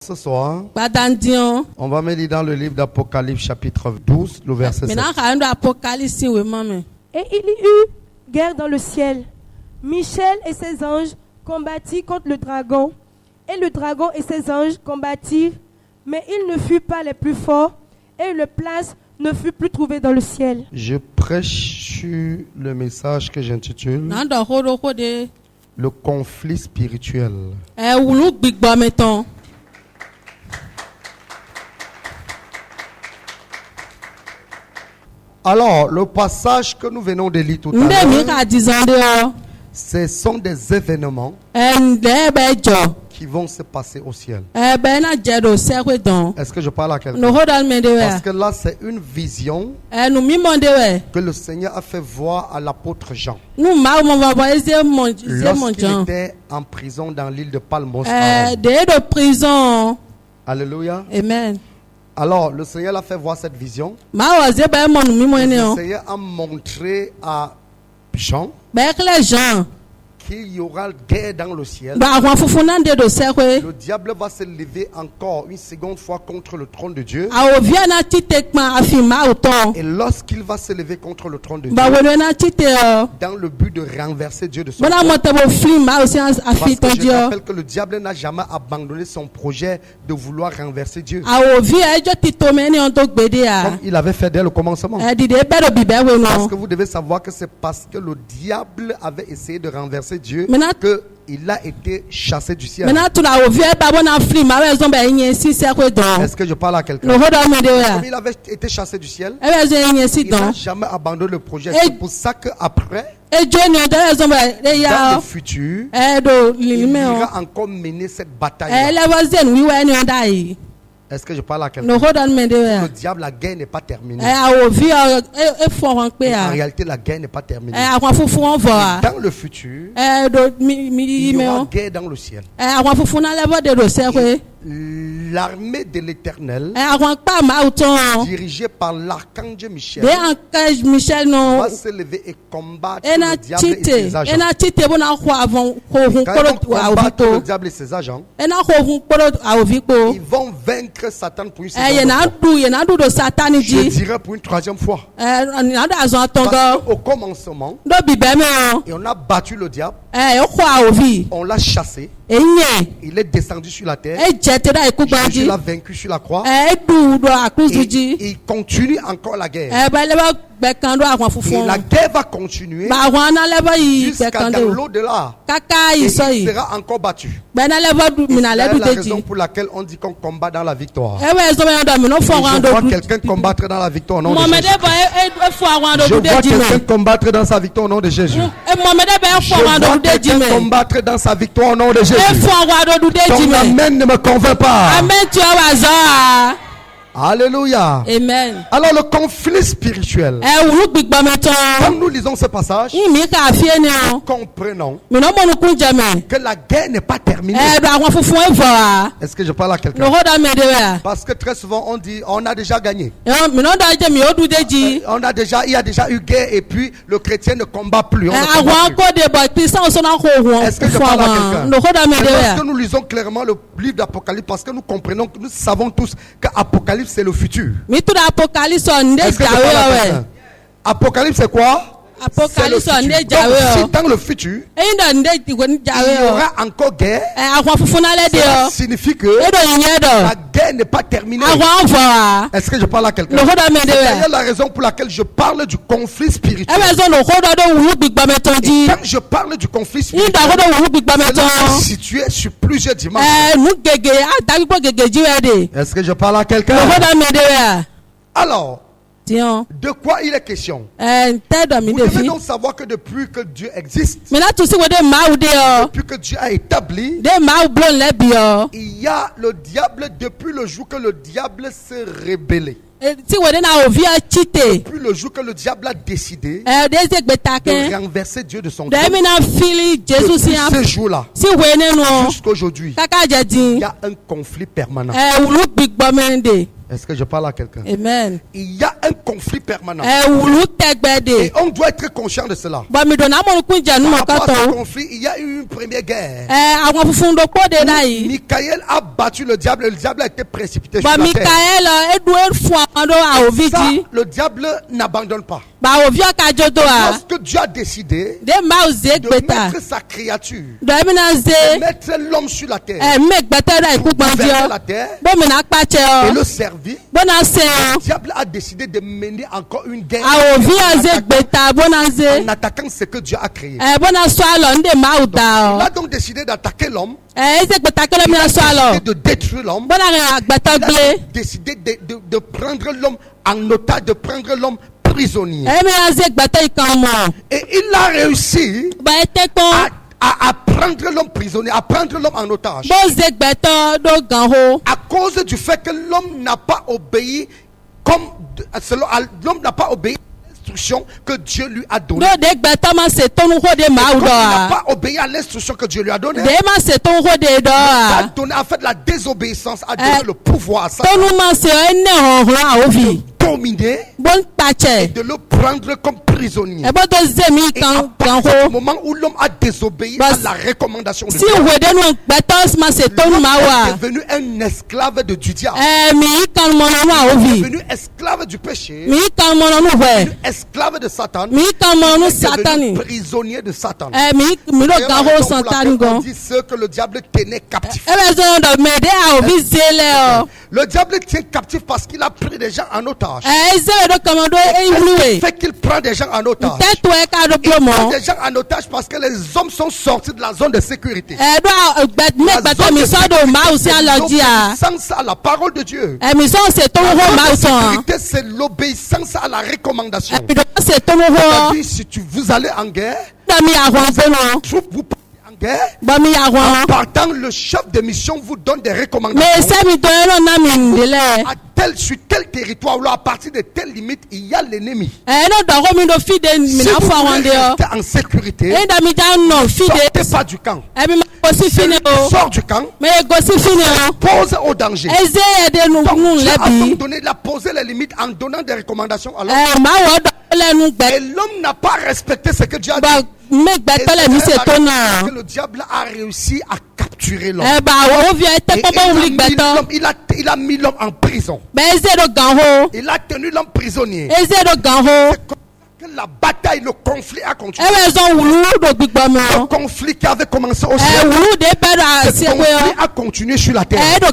Ce soir, on va méditer dans le livre d'Apocalypse chapitre 12, le verset 7. Et il y eut guerre dans le ciel. Michel et ses anges combattirent contre le dragon. Et le dragon et ses anges combattirent, mais ils ne furent pas les plus forts. Et le place ne fut plus trouvé dans le ciel. Je prêche sur le message que j'intitule le conflit spirituel. Alors, le passage que nous venons de lire tout à l'heure, ce sont des événements qui vont se passer au ciel. Est-ce que je parle à quelqu'un? Parce que là, c'est une vision que le Seigneur a fait voir à l'apôtre Jean lorsqu'il était en prison dans l'île de Palmos. Alléluia. Amen. Alors, le Seigneur l'a fait voir cette vision. Le Seigneur a montré à Jean qu'il y aura guerre dans le ciel. Le diable va se lever encore une seconde fois contre le trône de Dieu. Et lorsqu'il va se lever contre le trône de Dieu, dans le but de renverser Dieu de son trône, parce que je rappelle que le diable n'a jamais abandonné son projet de vouloir renverser Dieu, comme il avait fait dès le commencement. Parce que vous devez savoir que c'est parce que le diable avait essayé de renverser Dieu qu'il a été chassé du ciel. Est-ce que je parle à quelqu'un? Comme il avait été chassé du ciel, il n'a jamais abandonné le projet. C'est pour ça qu'après, dans le futur, il ira encore mener cette bataille. Est-ce que je parle à quelqu'un? Le diable, la guerre n'est pas terminée. En réalité, la guerre n'est pas terminée. Dans le futur, il y aura guerre dans le ciel. L'armée de l'Éternel, dirigée par l'archange Michel, va se lever et combattre le diable et ses agents. Quand ils vont combattre le diable et ses agents, ils vont vaincre Satan pour une seconde fois. Je dirais pour une troisième fois. Parce qu'au commencement, et on a battu le diable, on l'a chassé, il est descendu sur la terre, Jésus l'a vaincu sur la croix, et il continue encore la guerre. Et la guerre va continuer jusqu'à dans l'au-delà. Et il sera encore battu. C'est la raison pour laquelle on dit qu'on combat dans la victoire. Et je vois quelqu'un combattre dans la victoire au nom de Jésus. Je vois quelqu'un combattre dans sa victoire au nom de Jésus. Je vois quelqu'un combattre dans sa victoire au nom de Jésus. Ton amen ne me convainc pas. Alléluia. Amen. Alors le conflit spirituel, quand nous lisons ce passage, comprenons que la guerre n'est pas terminée. Est-ce que je parle à quelqu'un? Parce que très souvent on dit on a déjà gagné. Il y a déjà eu guerre et puis le chrétien ne combat plus. Est-ce que je parle à quelqu'un? Parce que nous lisons clairement le livre d'Apocalypse, parce que nous comprenons, que nous savons tous qu'Apocalypse c'est le futur. Est-ce que je parle à quelqu'un? Apocalypse c'est quoi? Apocalypse c'est le futur. Donc, si dans le futur il y aura encore guerre, ça signifie que la guerre n'est pas terminée. Est-ce que je parle à quelqu'un? C'est d'ailleurs la raison pour laquelle je parle du conflit spirituel. Et quand je parle du conflit spirituel, c'est situé sur plusieurs dimensions. Est-ce que je parle à quelqu'un? Alors, de quoi il est question? Vous devez donc savoir que depuis que Dieu existe, depuis que Dieu a établi, il y a le diable depuis le jour que le diable s'est rebellé. Depuis le jour que le diable a décidé de renverser Dieu de son trône, depuis ce jour-là jusqu'aujourd'hui, il y a un conflit permanent. Est-ce que je parle à quelqu'un? Amen. Il y a un conflit permanent. Et on doit être conscient de cela. Par rapport à ce conflit, il y a eu une première guerre. Michael a battu le diable et le diable a été précipité sur la terre. Ça, le diable n'abandonne pas. Lorsque Dieu a décidé de mettre sa créature, de mettre l'homme sur la terre, pour gouverner la terre et le servir, le diable a décidé de mener encore une guerre en attaquant ce que Dieu a créé. Donc, il a donc décidé d'attaquer l'homme. Il a décidé de détruire l'homme. Il a décidé de prendre l'homme en otage, de prendre l'homme prisonnier. Et il a réussi à prendre l'homme prisonnier, à prendre l'homme en otage. À cause du fait que l'homme n'a pas obéi l'homme n'a pas obéi l'instruction que Dieu lui a donnée. Il n'a pas obéi à l'instruction que Dieu lui a donnée. Il a donné, en fait, la désobéissance a donné le pouvoir à Satan de dominer et de le prendre comme prisonnier. Et à partir du moment où l'homme a désobéi à la recommandation de Dieu, l'homme est devenu un esclave du diable. Il est devenu esclave du péché. Il est devenu esclave de Satan. Il est devenu prisonnier de Satan. On dit ceux que le diable tenait captifs. Le diable tient captif parce qu'il a pris des gens en otage. Fait qu'il prend des gens en otage. Il prend des gens en otage parce que les hommes sont sortis de la zone de sécurité. La zone de sécurité, l'obéissance à la parole de Dieu. La zone de sécurité, c'est l'obéissance à la recommandation. Si vous allez en guerre, vous en guerre, en partant, le chef de mission vous donne des recommandations. Sur tel territoire, ou à partir de telle limite, il y a l'ennemi. Si vous voulez rester en sécurité, ne sortez pas du camp. Sort du camp, pose au danger. Donc, Dieu a donc donné, posé les limites en donnant des recommandations à l'homme. Et l'homme n'a pas respecté ce que Dieu a dit. Le diable a réussi à capturer l'homme. Il a mis l'homme en prison. Il a tenu l'homme prisonnier. Que la bataille, le conflit a continué. Le conflit qui avait commencé au ciel, ce conflit a continué sur la terre. Avec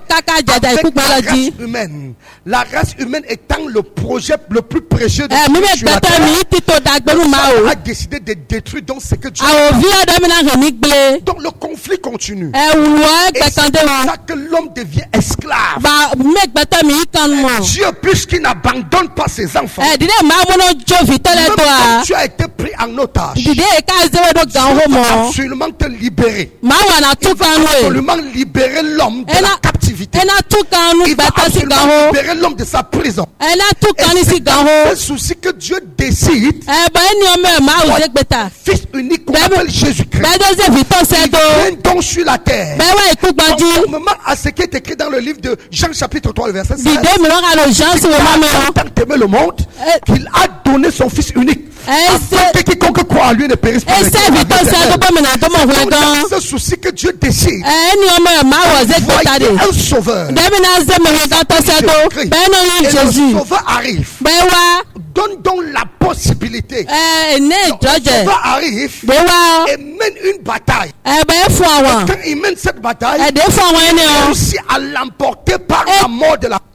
la race humaine. La race humaine étant le projet le plus précieux de Dieu sur la terre. Il a décidé de détruire donc ce que Dieu a fait. Donc le conflit continue. Et c'est pour ça que l'homme devient esclave. Dieu, puisqu'il n'abandonne pas ses enfants, tu as été pris en otage. Dieu va absolument te libérer. Il va absolument libérer l'homme de la captivité. Il va absolument libérer l'homme de sa prison. Et c'est dans le souci que Dieu décide, Fils unique qu'on appelle Jésus-Christ, il vient donc sur la terre. Conformément à ce qui est écrit dans le livre de Jean chapitre 3, le verset 16. Tant aimé le monde qu'il a donné son Fils unique. Afin que quiconque croit à lui ne périsse pas. C'est ce souci que Dieu décide. Voyez un sauveur. Et le sauveur arrive. Donne donc la possibilité. Le sauveur arrive et mène une bataille. Et quand il mène cette bataille, il réussit à l'emporter par la mort de la croix.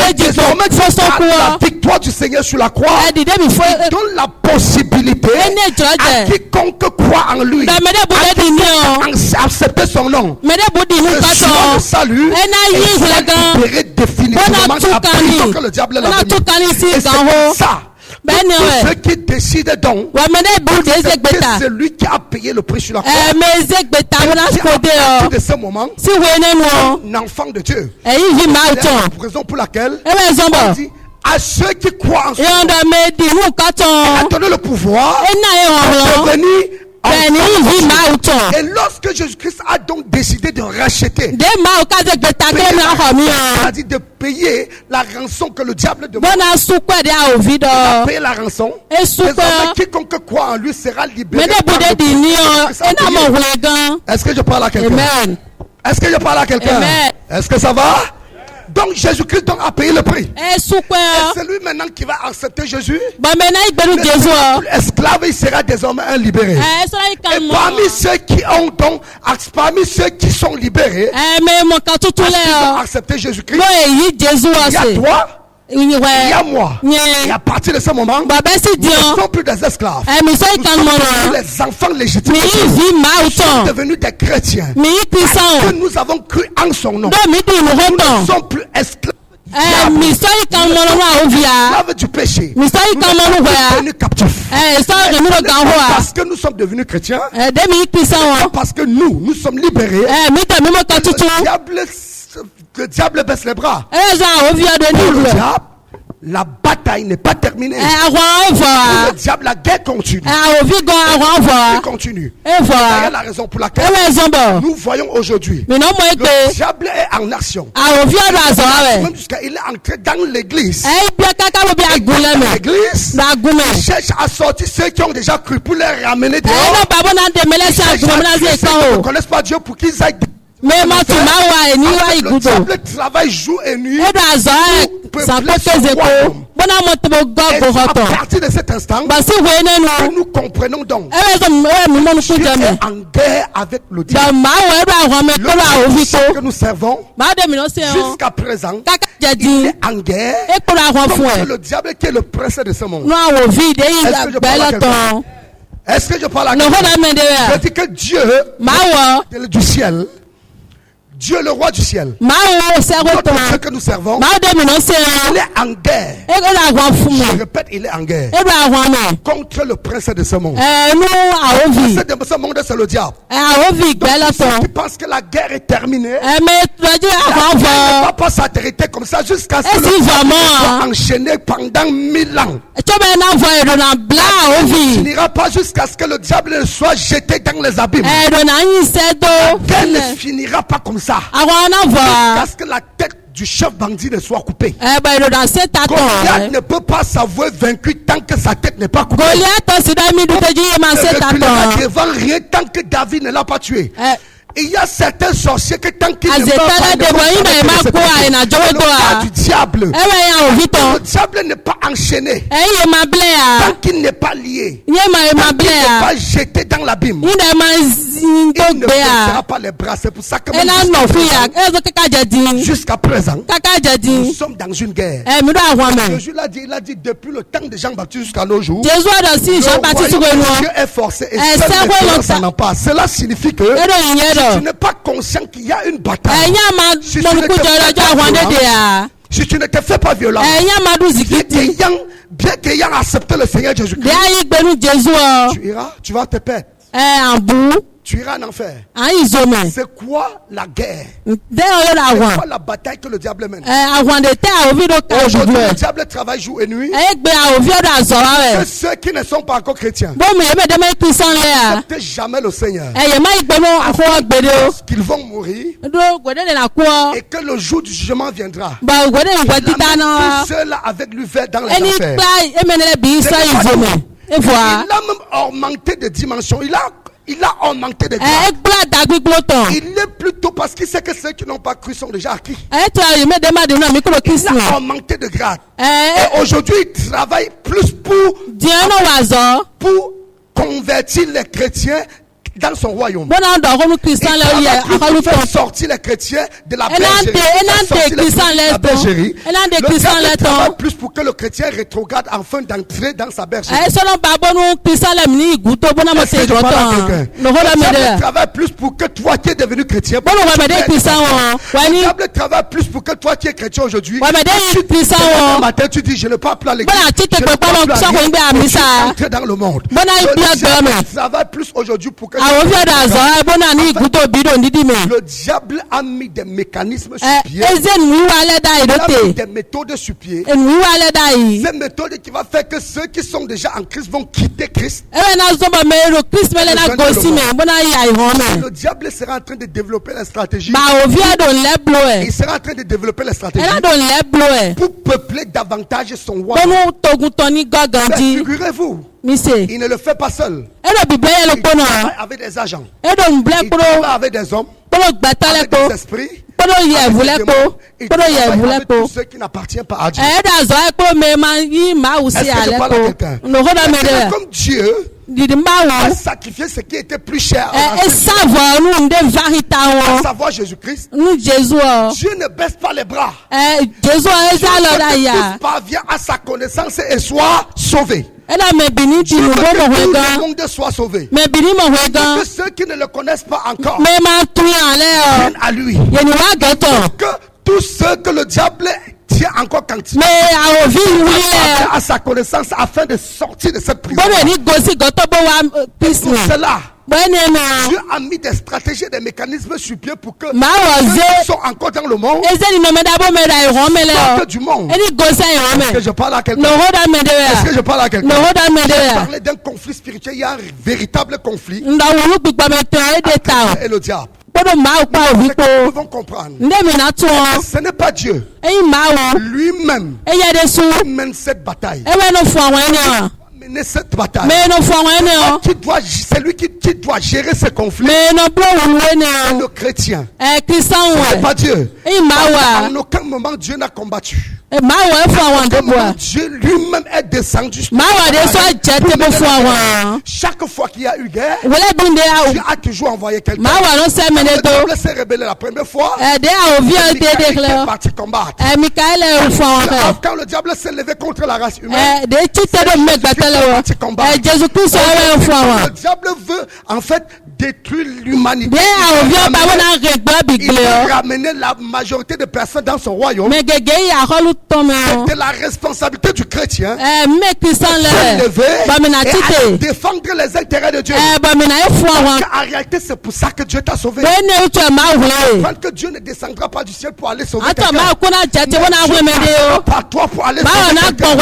Et désormais, la victoire du Seigneur sur la croix, il donne la possibilité à quiconque croit en lui, à accepter son nom, le salut, et soit libéré définitivement de la prison que le diable l'a mis. Et c'est comme ça. Ceux qui décident donc, c'est lui qui a payé le prix sur la croix. À partir de ce moment, un enfant de Dieu. C'est la raison pour laquelle on dit à ceux qui croient en son nom, a donné le pouvoir de devenir Et lorsque Jésus-Christ a donc décidé de racheter, c'est-à-dire de payer la rançon que le diable demande, il a payé la rançon. Désormais, quiconque croit en lui sera libéré. Est-ce que je parle à quelqu'un? Est-ce que je parle à quelqu'un? Est-ce que ça va? Donc Jésus-Christ a payé le prix. Et c'est lui maintenant qui va accepter Jésus. Esclave, il sera désormais un libéré. Et parmi ceux qui sont libérés, parce qu'ils ont accepté Jésus-Christ, il y a toi, il y a moi. Et à partir de ce moment, nous ne sommes plus des esclaves. Nous sommes les enfants légitimes. Nous sommes devenus des chrétiens. Parce que nous avons cru en son nom. Nous ne sommes plus esclaves. Esclaves du péché. Nous sommes devenus captifs. Parce que nous sommes devenus chrétiens. Parce que nous sommes libérés. Le diable baisse les bras. Pour le diable, la bataille n'est pas terminée. Pour le diable, la guerre continue. C'est la raison pour laquelle nous voyons aujourd'hui le diable est en action. Même jusqu'à il est entré dans l'église. L'église cherche à sortir ceux qui ont déjà cru pour les ramener dehors. Ils ne connaissent pas Dieu pour qu'ils aillent. Le diable travaille jour et nuit pour peupler son royaume. Et à partir de cet instant, nous comprenons donc qu'il est en guerre avec le diable. Le Dieu que nous servons jusqu'à présent, il est en guerre contre le diable qui est le prince de ce monde. Est-ce que je parle à quelqu'un? Je dis que Dieu du ciel, Dieu le roi du ciel, notre Dieu que nous servons, il est en guerre. Je répète, il est en guerre contre le prince de ce monde. Le prince de ce monde, c'est le diable. Donc, ceux qui pensent que la guerre est terminée, la guerre ne va pas s'arrêter comme ça jusqu'à ce que le diable soit enchaîné pendant 1000 ans. Il ne finira pas jusqu'à ce que le diable soit jeté dans les abîmes. La guerre ne finira pas comme ça. Jusqu'à ce que la tête du chef bandit ne soit coupée. Goliath ne peut pas s'avouer vaincu tant que sa tête n'est pas coupée. Il ne devant rien tant que David ne l'a pas tué. Il y a certains sorciers que tant qu'ils ne meurent pas, le cas du diable. Le diable n'est pas enchaîné. Tant qu'il n'est pas lié. Tant qu'il n'est pas jeté dans l'abîme. Il ne baissera pas les bras. C'est pour ça que jusqu'à présent, nous sommes dans une guerre. Jésus l'a dit, il a dit depuis le temps de Jean-Baptiste jusqu'à nos jours, Dieu est forcé et seul le Seigneur s'en empare. Cela signifie que si tu n'es pas conscient qu'il y a une bataille, si tu ne te fais pas violent, bien qu'ayant accepté le Seigneur Jésus-Christ, tu vas te perdre. Tu iras en enfer. C'est quoi la guerre? C'est quoi la bataille que le diable mène? Aujourd'hui, le diable travaille jour et nuit. Que ceux qui ne sont pas encore chrétiens n'acceptent jamais le Seigneur. Qu'ils vont mourir et que le jour du jugement viendra. Ceux-là avec lui vers dans les enfers. Il a même augmenté de dimension. Il a augmenté de grade. Il est plutôt parce qu'il sait que ceux qui n'ont pas cru sont déjà acquis. Il a augmenté de grade. Et aujourd'hui, il travaille plus pour convertir les chrétiens dans son royaume. Il fait sortir les chrétiens de la bergerie. Le diable travaille plus pour que le chrétien rétrograde afin d'entrer dans sa bergerie. Le diable travaille plus pour que toi qui es devenu chrétien. Le diable travaille plus pour que toi qui es chrétien aujourd'hui. Le matin tu dis je ne peux pas appeler à l'église. Je ne peux pas entrer dans le monde. Le diable travaille plus aujourd'hui pour que Le diable a mis des mécanismes sur pied. Il a mis des méthodes sur pied. Ces méthodes qui vont faire que ceux qui sont déjà en Christ vont quitter Christ. Le diable sera en train de développer la stratégie. Il sera en train de développer la stratégie pour peupler davantage son roi. Figurez-vous, il ne le fait pas seul. Il travaille avec des agents. Il travaille avec des hommes, avec des esprits. Il travaille avec tous ceux qui n'appartiennent pas à Dieu. Est-ce que je parle à quelqu'un? Comme Dieu a sacrifié ce qui était plus cher, à savoir Jésus-Christ. Dieu ne baisse pas les bras. Dieu veut que tous parviennent à sa connaissance et soient sauvés. Dieu veut que tout le monde soit sauvé. Que ceux qui ne le connaissent pas encore viennent à lui. Que tous ceux que le diable tient encore quand à sa connaissance afin de sortir de cette prison. Pour cela, Dieu a mis des stratégies, des mécanismes sur pied pour que ceux qui sont encore dans le monde sortent du monde. Est-ce que je parle à quelqu'un? Est-ce que je parle à quelqu'un? Je parlais d'un conflit spirituel. Il y a un véritable conflit et le diable. Nous devons comprendre. Ce n'est pas Dieu lui-même qui mène cette bataille. Mener cette bataille. C'est lui qui doit gérer ce conflit. Le chrétien. Ce n'est pas Dieu. En aucun moment Dieu n'a combattu. Dieu lui-même est descendu. Chaque fois qu'il y a eu guerre, Dieu a toujours envoyé quelqu'un. Le diable s'est rebellé la première fois. Michaël est parti combattre. Quand le diable s'est levé contre la race humaine, le diable veut en fait détruire l'humanité. Il veut ramener la majorité des personnes dans son royaume. C'est la responsabilité du chrétien de se lever et à défendre les intérêts de Dieu. En réalité, c'est pour ça que Dieu t'a sauvé. Quand que Dieu ne descendra pas du ciel pour aller sauver quelqu'un, pas toi pour aller sauver quelqu'un.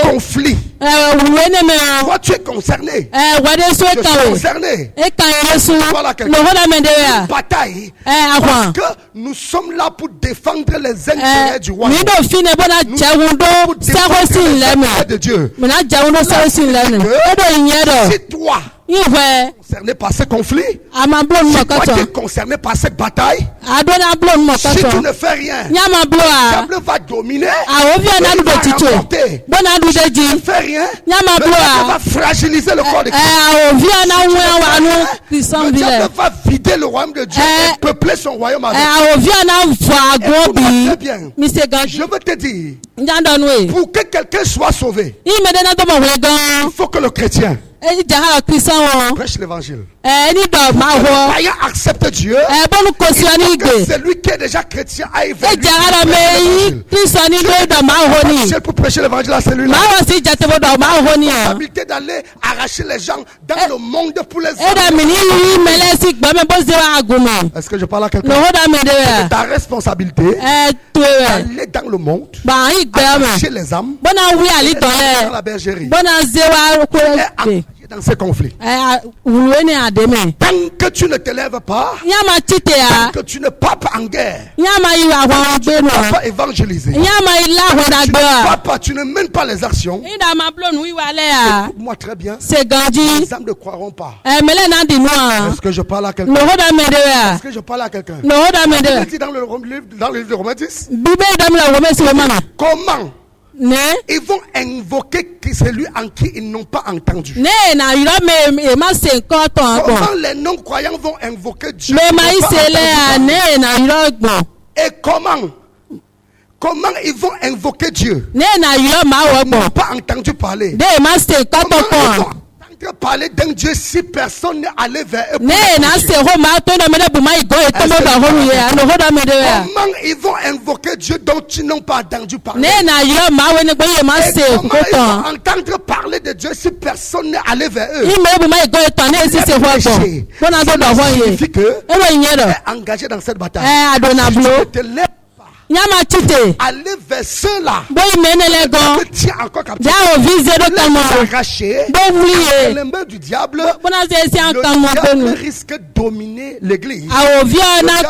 Conflit. Toi, tu es concerné. Je suis concerné. Voilà une bataille. Parce que nous sommes là pour défendre les intérêts du royaume. Nous sommes là pour défendre les intérêts de Dieu. Si toi concerné par ce conflit, si toi tu es concerné par cette bataille, si tu ne fais rien, le diable va dominer, il va remporter. Si tu ne fais rien, le diable va fragiliser le corps de Christ. Le diable va vider le royaume de Dieu et peupler son royaume avec. Je veux te dire, pour que quelqu'un soit sauvé, il faut que le chrétien prêche l'évangile. Le païen accepte Dieu. C'est lui qui est déjà chrétien aille vers lui pour prêcher l'évangile à celui-là. La responsabilité d'aller arracher les gens dans le monde pour les amener. Est-ce que je parle à quelqu'un? C'est ta responsabilité d'aller dans le monde, arracher les âmes, dans la bergerie. Dans ce conflit. Tant que tu ne te lèves pas, tant que tu ne parles pas en guerre, tu ne vas pas évangéliser, tu ne parles pas, tu ne mènes pas les actions. Moi très bien, les âmes ne croiront pas. Est-ce que je parle à quelqu'un? Est-ce que je parle à quelqu'un? Dit dans le livre de Romains 10, comment ils vont invoquer celui en qui ils n'ont pas entendu. Comment les non-croyants vont invoquer Dieu? Et comment ils vont invoquer Dieu? Ils n'ont pas entendu parler. Comment ils vont parler d'un Dieu si personne n'est allé vers eux. Comment ils vont invoquer Dieu dont ils n'ont pas entendu parler? Et comment ils vont entendre parler de Dieu si personne n'est allé vers eux? Ça signifie que est engagé dans cette bataille. Aller vers ceux-là qui tient encore captif, arracher les mains du diable. Le diable risque de dominer l'église. Le diable risque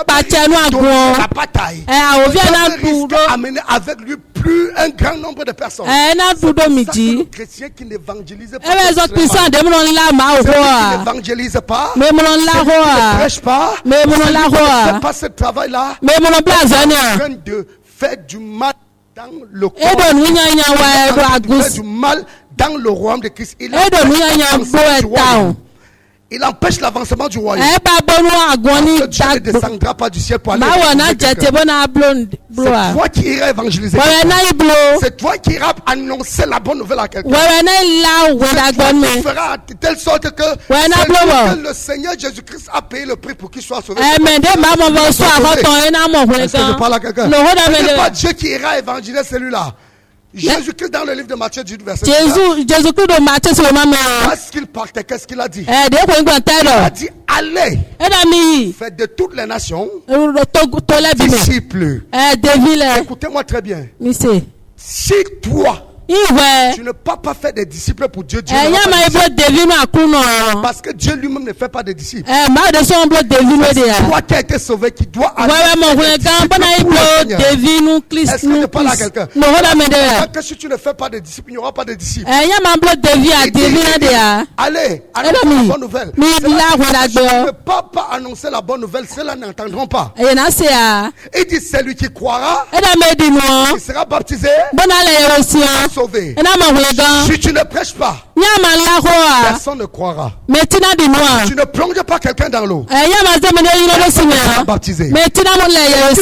de dominer la bataille. Le diable risque d'amener avec lui plus un grand nombre de personnes. Les chrétiens qui n'évangélisent pas, n'évangélisent pas, ne prêchent pas, ne font pas ce travail-là, de faire du mal dans le corps, faire du mal dans le royaume de Christ. Il empêche l'avancement du royaume. Dieu ne descendra pas du ciel pour aller. C'est toi qui iras évangéliser. C'est toi qui iras annoncer la bonne nouvelle à quelqu'un. C'est toi qui feras de telle sorte que le Seigneur Jésus-Christ a payé le prix pour qu'il soit sauvé. Est-ce que je parle à quelqu'un? Ce n'est pas Dieu qui ira évangéliser celui-là. Jésus-Christ dans le livre de Matthieu 18 verset 1. Parce qu'il partait, qu'est-ce qu'il a dit? Il a dit allez, faites de toutes les nations disciples. Écoutez-moi très bien. Si toi tu ne peux pas faire des disciples pour Dieu, parce que Dieu lui-même ne fait pas de disciples. C'est toi qui as été sauvé qui dois aller faire des disciples. Est-ce que je parle à quelqu'un? Que si tu ne fais pas de disciples, il n'y aura pas de disciples. Allez, annonce la bonne nouvelle. Si tu ne peux pas annoncer la bonne nouvelle, ceux-là n'entendront pas. Il dit celui qui croira, il sera baptisé, sauvé. Si tu ne prêches pas, personne ne croira. Tu ne plonges pas quelqu'un dans l'eau, personne ne sera baptisé. Si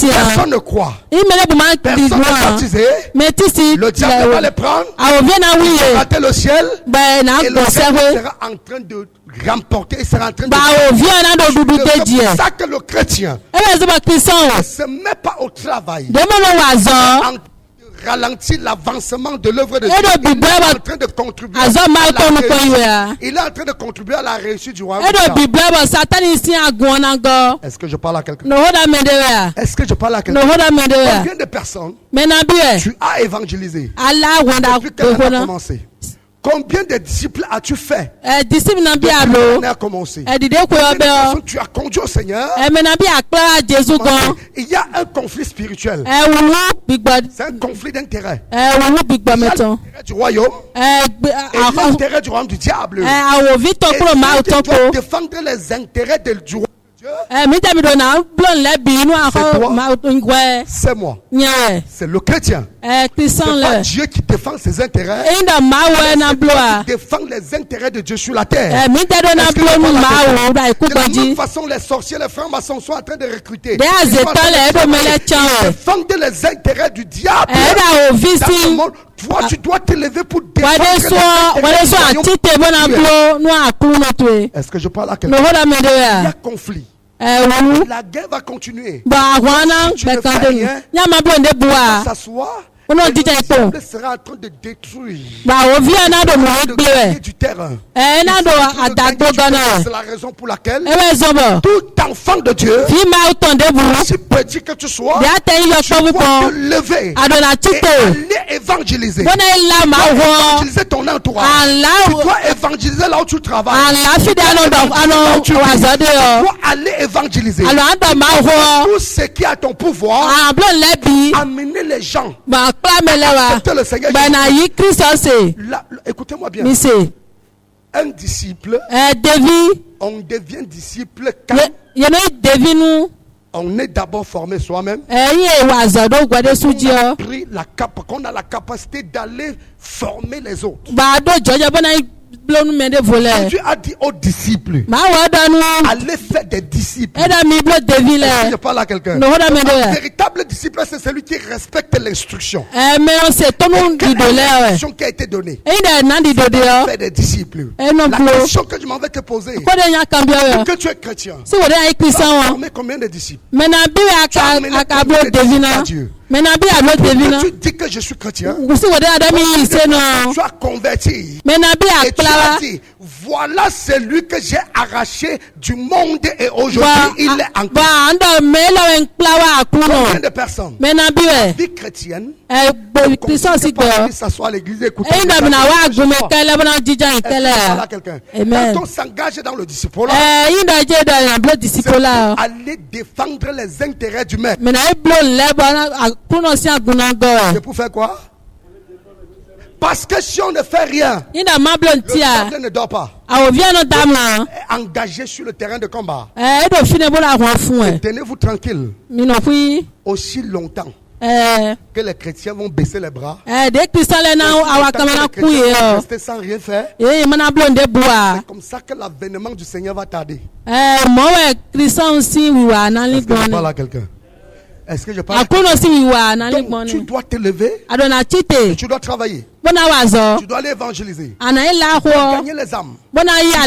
personne ne croit, personne ne sera baptisé, le diable va les prendre, il va rater le ciel, et le ciel sera en train de remporter, il sera en train de c'est ça que le chrétien ne se met pas au travail, ralentit l'avancement de l'œuvre de Dieu. Il est en train de contribuer à la réussite du royaume. Est-ce que je parle à quelqu'un? Est-ce que je parle à quelqu'un? Combien de personnes tu as évangélisé depuis que l'année a commencé? Combien de disciples as-tu fait depuis que l'année a commencé? Combien de personnes tu as conduit au Seigneur? Il y a un conflit spirituel. C'est un conflit d'intérêt. Il y a l'intérêt du royaume et l'intérêt du royaume du diable. Et tu dois défendre les intérêts du royaume. C'est moi. C'est le chrétien. C'est pas Dieu qui défend ses intérêts. C'est qui défend les intérêts de Dieu sur la terre. De la même façon, les sorciers, les francs-maçons sont en train de recruter. Ils défendent les intérêts du diable dans le monde. Toi, tu dois t'élever pour défendre les intérêts. Est-ce que je parle à quelqu'un? Il y a conflit. La guerre va continuer. Si tu ne fais rien, s'asseoir, le sera en train de détruire du terrain. C'est la raison pour laquelle tout enfant de Dieu, aussi petit que tu sois, tu dois te lever et aller évangéliser. Évangéliser ton entourage. Tu dois évangéliser là où tu travailles. Tu dois aller évangéliser. Tout ce qui est à ton pouvoir, amener les gens. Le Seigneur écoutez-moi bien. Un disciple, on devient disciple quand on est d'abord formé soi-même. Qu'on a la capacité d'aller former les autres. Jésus a dit aux disciples, allez faire des disciples. Je parle à quelqu'un. Un véritable disciple, c'est celui qui respecte les instruction. L'instruction qui a été donnée. Faire des disciples. La question que je m'en vais te poser. Que tu es chrétien. Tu as formé combien de disciples? Tu as amené combien de disciples à Dieu? Tu dis que je suis chrétien. Tu as converti. Et tu as dit, voilà celui que j'ai arraché du monde et aujourd'hui il est encore. Combien de personnes? Vie chrétienne. S'asseoir à l'église et écouter. Quand on s'engage dans le disciple, aller défendre les intérêts du maître. C'est pour faire quoi? Parce que si on ne fait rien, le diable ne dort pas. Engagé sur le terrain de combat. Tenez-vous tranquille. Aussi longtemps que les chrétiens vont baisser les bras, rester sans rien faire, c'est comme ça que l'avènement du Seigneur va tarder. Est-ce que je parle à quelqu'un? Est-ce que je parle? Donc, tu dois te lever et tu dois travailler. Tu dois aller évangéliser. Gagner les âmes. Conduire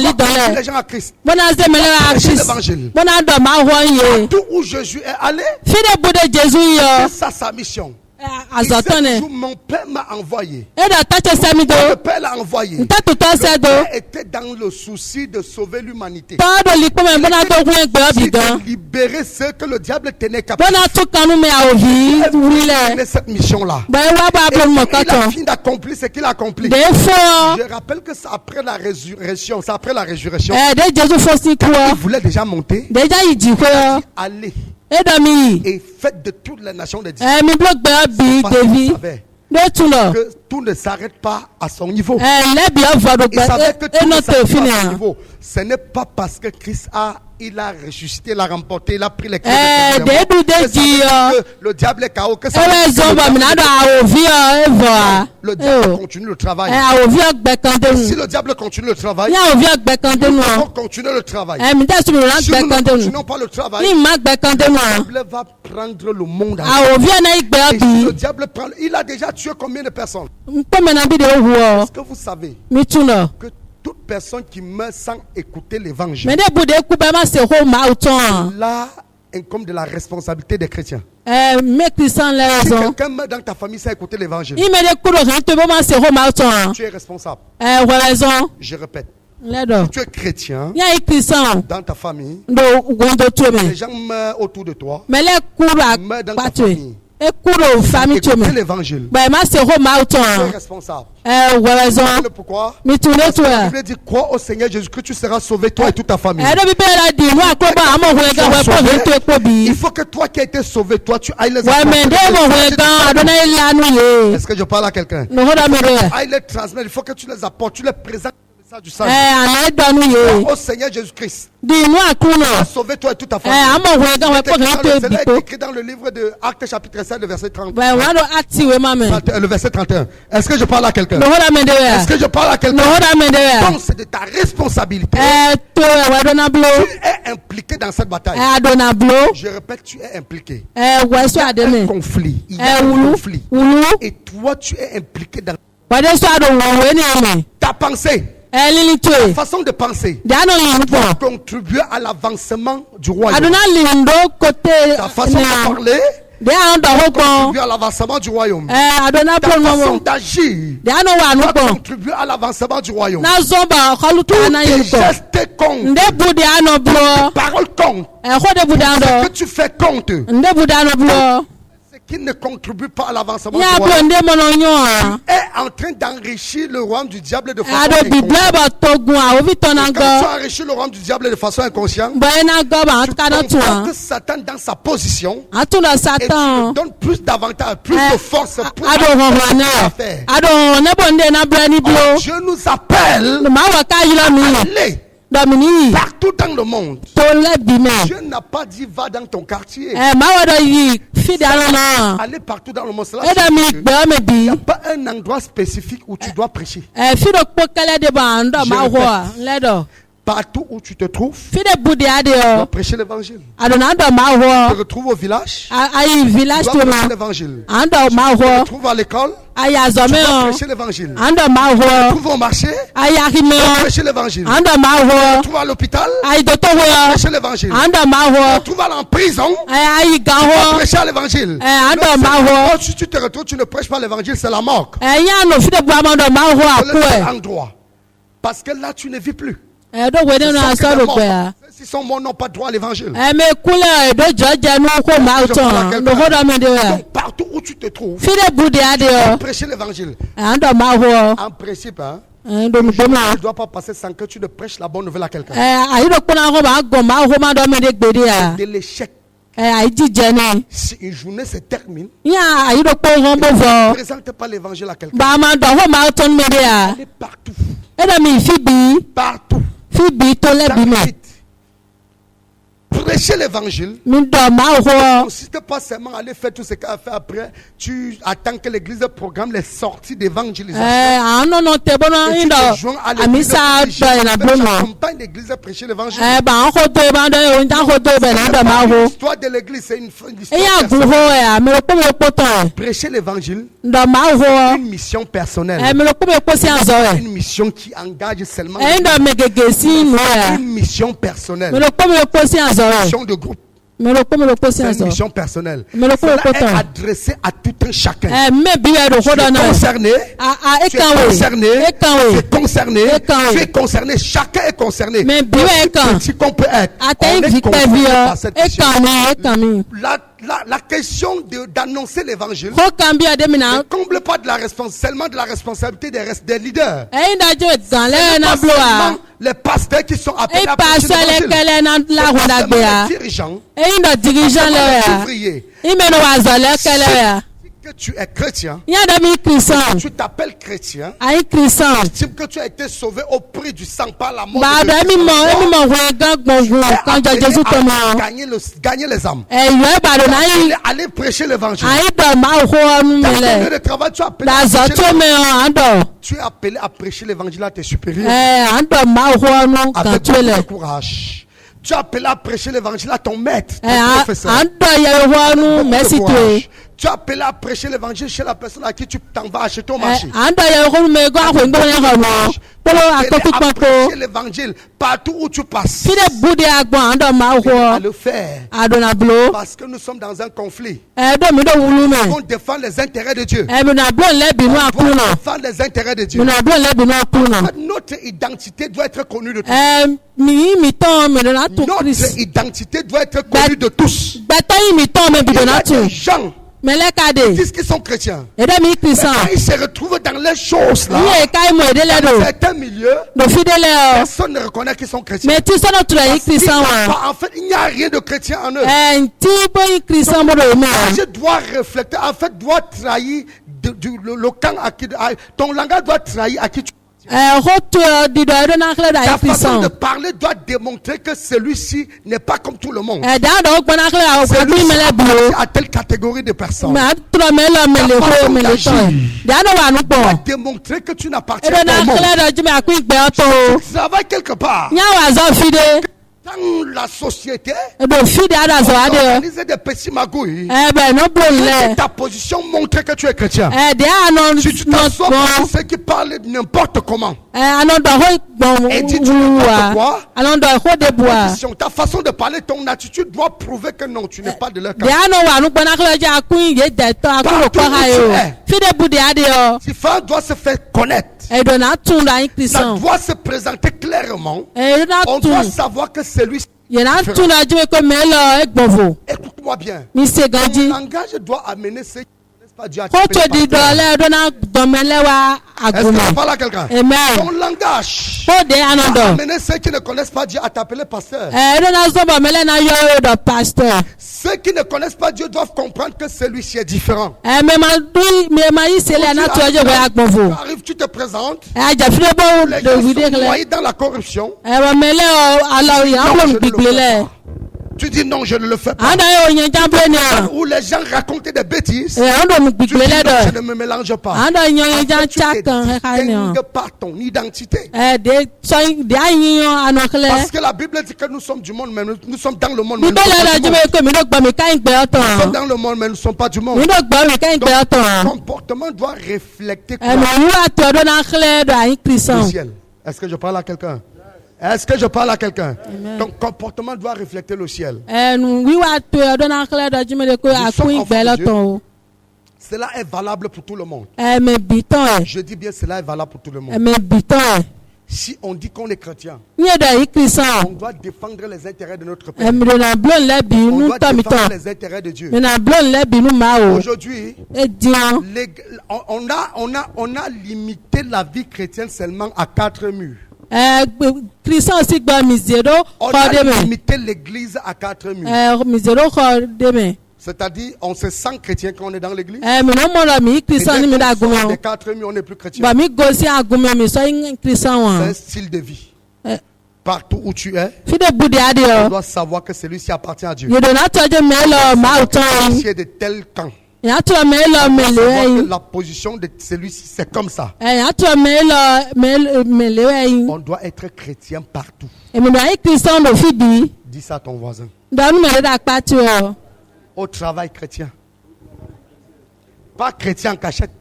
les gens à Christ. Prêcher l'évangile. Partout où Jésus est allé, c'est ça sa mission. Mon père m'a envoyé. Le père l'a envoyé. Le père était dans le souci de sauver l'humanité. De libérer ceux que le diable tenait captifs. Il a cette mission-là. Il a fini d'accomplir ce qu'il a accompli. Je rappelle que c'est après la résurrection. C'est après la résurrection. Il voulait déjà monter. Allez. Et faites de toutes les nations des disciples. Que tout ne s'arrête pas à son niveau. Il savait que tout ne s'arrête pas à son niveau. Ce n'est pas parce que Christ il a ressuscité, il a remporté, il a pris les clés le diable est KO. Que ça le diable continue le travail. Si le diable continue le travail, nous devons continuer le travail. Si nous ne continuons pas le travail, le diable va prendre le monde. Et si le diable prend, il a déjà tué combien de personnes? Est-ce que vous savez que toute personne qui meurt sans écouter l'évangile, là incombe de la responsabilité des chrétiens. Si quelqu'un meurt dans ta famille sans écouter l'évangile, tu es responsable. Je répète. Si tu es chrétien dans ta famille, les gens meurent autour de toi, meurent dans ta famille. Écoutez l'évangile. Tu es responsable. Pourquoi? Parce que la Bible dit, crois au Seigneur Jésus que tu seras sauvé, toi et toute ta famille. Il faut que toi qui as été sauvé, toi tu ailles les apporter. Est-ce que je parle à quelqu'un? Aille les transmettre. Il faut que tu les apportes, tu les présentes. Du salut. Au Seigneur Jésus-Christ. Sauver toi et toute ta famille. C'est écrit dans le livre de Actes chapitre 7, le verset 30. Le verset 31. Est-ce que je parle à quelqu'un? Est-ce que je parle à quelqu'un? Donc c'est de ta responsabilité. Tu es impliqué dans cette bataille. Je répète, tu es impliqué. Il y a un conflit. Il y a un conflit. Et toi tu es impliqué dans ta pensée. Ta façon de penser va contribuer à l'avancement du royaume. Ta façon de parler va contribuer à l'avancement du royaume. Ta façon d'agir va contribuer à l'avancement du royaume. Tous tes gestes comptent. Tes paroles comptent. Ce que tu fais compte. Qui ne contribue pas à l'avancement du royaume. Tu es en train d'enrichir le royaume du diable de façon inconsciente. Quand tu enrichis le royaume du diable de façon inconsciente, tu comprends que Satan dans sa position et tu lui donnes plus d'avantages, plus de force pour faire. Dieu nous appelle à aller partout dans le monde. Dieu n'a pas dit va dans ton quartier. Aller partout dans le monde. Il n'y a pas un endroit spécifique où tu dois prêcher. Partout où tu te trouves, tu dois prêcher l'évangile. Tu te retrouves au village, tu dois prêcher l'évangile. Tu te retrouves à l'école, tu dois prêcher l'évangile. Tu te retrouves au marché, tu dois prêcher l'évangile. Tu te retrouves à l'hôpital, tu dois prêcher l'évangile. Tu te retrouves en prison, tu dois prêcher l'évangile. Si tu te retrouves, tu ne prêches pas l'évangile, c'est la mort. C'est le seul endroit. Parce que là, tu ne vis plus. Si son mot n'ont pas droit à l'évangile. Donc, partout où tu te trouves, tu dois prêcher l'évangile. En principe, tu ne dois pas passer sans que tu ne prêches la bonne nouvelle à quelqu'un. De l'échec. Si une journée se termine, ne présente pas l'évangile à quelqu'un. Allez partout. Partout. Prêcher l'évangile ne consiste pas seulement à aller faire tout ce qu'il a fait après. Tu attends que l'église programme les sorties d'évangélisation. Tu te joins à l'église accompagne l'église à prêcher l'évangile. L'histoire de l'église, c'est une histoire. Prêcher l'évangile, une mission personnelle. Une mission qui engage seulement une mission personnelle. Mission de groupe. C'est une mission personnelle. Cela est adressé à tout un chacun. Tu es concerné. Chacun est concerné. Si qu'on peut être, on est concerné par cette mission. La question d'annoncer l'évangile ne comble pas de la seulement de la responsabilité des leaders. Les pasteurs qui sont appelés à prêcher l'évangile. Les dirigeants, les ouvriers. Que tu es chrétien, tu t'appelles chrétien, estime que tu as été sauvé au prix du sang par la mort de Jésus. Gagner les âmes. Aller prêcher l'évangile. Dans ton lieu de travail, tu es appelé à prêcher l'évangile à tes supérieurs. Avec beaucoup de courage. Tu es appelé à prêcher l'évangile à ton maître, ton professeur. Tu es appelé à prêcher l'évangile chez la personne à qui tu t'en vas acheter au marché. Tu es prêcher l'évangile partout où tu passes. À le faire. Parce que nous sommes dans un conflit. On défend les intérêts de Dieu. On défend les intérêts de Dieu. Notre identité doit être connue de tous. Notre identité doit être connue de tous. Il y a des gens qui disent qu'ils sont chrétiens. Mais quand ils se retrouvent dans les choses là, dans certains milieux, personne ne reconnaît qu'ils sont chrétiens. En fait, il n'y a rien de chrétien en eux. Je dois refléter, en fait, doit trahir le camp à qui ton langage doit trahir à qui tu. Ta façon de parler doit démontrer que celui-ci n'est pas comme tout le monde. Celui-ci à telle catégorie de personnes. Ta façon d'agir doit démontrer que tu n'appartiens pas au monde. Tu travailles quelque part. Dans la société, organiser des petits magouilles. Ta position montre que tu es chrétien. Si tu t'assois pour ceux qui parlent n'importe comment, et dis tu n'importe quoi, ta façon de parler, ton attitude doit prouver que non, tu n'es pas de leur camp. Si Femme doit se faire connaître, ça doit se présenter clairement. On doit savoir que celui-ci. Écoute-moi bien. Ton langage doit amener ceux qui ne connaissent pas Dieu à Est-ce que tu parles à quelqu'un? Ton langage doit amener ceux qui ne connaissent pas Dieu à t'appeler pasteur. Ceux qui ne connaissent pas Dieu doivent comprendre que celui-ci est différent. Tu arrives, tu te présentes. Les gens sont noyés dans la corruption. Tu dis non, je ne le fais pas. Où les gens racontent des bêtises. Tu dis non, je ne me mélange pas. Tu te par ton identité. Parce que la Bible dit que nous sommes du monde, mais nous sommes dans le monde. Mais nous sommes dans le monde, mais nous ne sommes pas du monde. Donc, ton comportement doit refléter le ciel. Est-ce que je parle à quelqu'un? Est-ce que je parle à quelqu'un? Ton comportement doit refléter le ciel. Cela est valable pour tout le monde. Je dis bien, cela est valable pour tout le monde. Si on dit qu'on est chrétien, on doit défendre les intérêts de notre pays. On doit défendre les intérêts de Dieu. Aujourd'hui, on a limité la vie chrétienne seulement à 4 murs. On a limité l'église à 4 murs. C'est-à-dire, on se sent chrétien quand on est dans l'église. Et dès qu'on sort des 4 murs, on n'est plus chrétien. C'est un style de vie. Partout où tu es, on doit savoir que celui-ci appartient à Dieu. C'est de tel camp. La position de celui-ci, c'est comme ça. On doit être chrétien partout. Dis ça à ton voisin. Au travail chrétien. Pas chrétien en cachette.